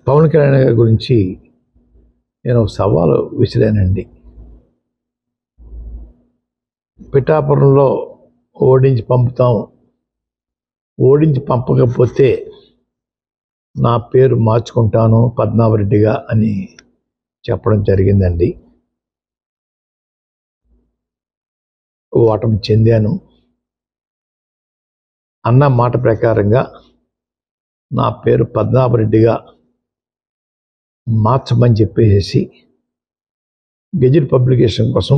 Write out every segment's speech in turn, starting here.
పవన్ కళ్యాణ్ గారి గురించి నేను సవాలు విసిరానండి. పిఠాపురంలో ఓడించి పంపుతాం, ఓడించి పంపకపోతే నా పేరు మార్చుకుంటాను పద్మనాభరెడ్డిగా అని చెప్పడం జరిగిందండి. ఓటమి చెందాను. అన్న మాట ప్రకారంగా నా పేరు పద్మనాభరెడ్డిగా మార్చమని చెప్పేసి గెజిట్ పబ్లికేషన్ కోసం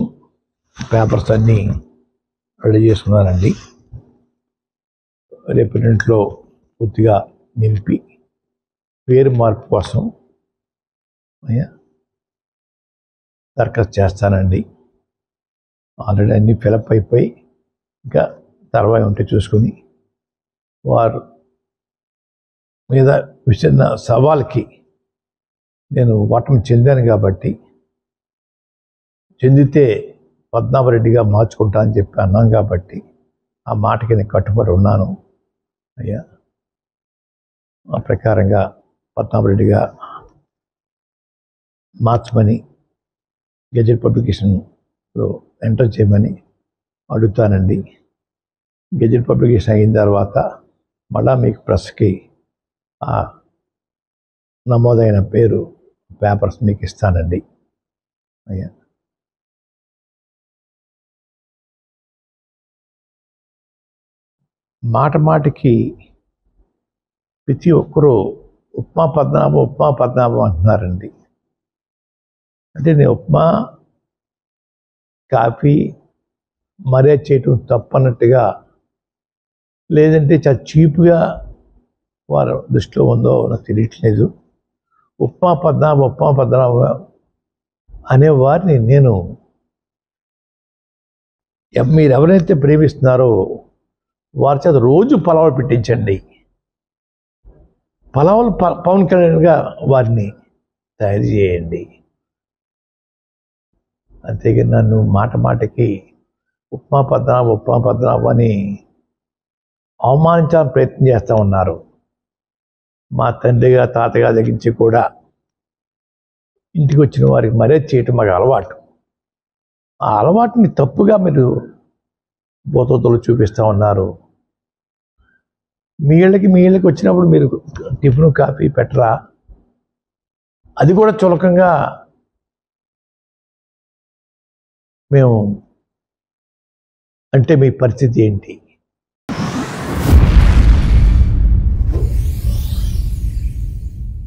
పేపర్స్ అన్నీ రెడీ చేసుకున్నానండి. రేపు ఇంట్లో పూర్తిగా నింపి పేరు మార్పు కోసం దరఖాస్తు చేస్తానండి. ఆల్రెడీ అన్నీ ఫిలప్ అయిపోయి ఇంకా తర్వాత ఉంటే చూసుకుని వారు మీద విసిరిన సవాల్కి నేను ఓటమి చెందాను కాబట్టి చెందితే పద్మనాభరెడ్డిగా మార్చుకుంటా అని చెప్పి అన్నాం కాబట్టి ఆ మాటకి నేను కట్టుబడి ఉన్నాను అయ్యా. ఆ ప్రకారంగా పద్మనాభరెడ్డిగా మార్చమని గెజెట్ పబ్లికేషన్లో ఎంటర్ చేయమని అడుగుతానండి. గెజెట్ పబ్లికేషన్ అయిన తర్వాత మళ్ళా మీకు ప్రెస్కి ఆ నమోదైన పేరు పేపర్స్ మీకు ఇస్తానండి అయ్యా. మాట మాటికి ప్రతి ఒక్కరూ ఉప్మా పద్మనాభం అంటున్నారండి. అంటే నేను ఉప్మా కాఫీ మర్యాద చేయటం తప్పన్నట్టుగా, లేదంటే చాలా చీప్గా వారు దృష్టిలో ఉందో నాకు తెలియట్లేదు. ఉప్మా పద్మనాభం అనేవారిని నేను మీరు ఎవరైతే ప్రేమిస్తున్నారో వారి చేత రోజు పలావులు పెట్టించండి. పలావులు పవన్ కళ్యాణ్గా వారిని తయారు చేయండి. అంతేగాని నన్ను మాట మాటకి ఉప్మా పద్మనాభం అని అవమానించాలని ప్రయత్నం చేస్తూ ఉన్నారు. మా తండ్రిగా తాతగా దగ్గరించి కూడా ఇంటికి వచ్చిన వారికి మర్యాద చేయటం మాకు అలవాటు. ఆ అలవాటుని తప్పుగా మీరు బోతోతలు చూపిస్తూ ఉన్నారు. మీ ఇళ్ళకి వచ్చినప్పుడు మీరు టిఫిన్ కాఫీ పెట్టరా? అది కూడా చులకంగా మేము అంటే మీ పరిస్థితి ఏంటి?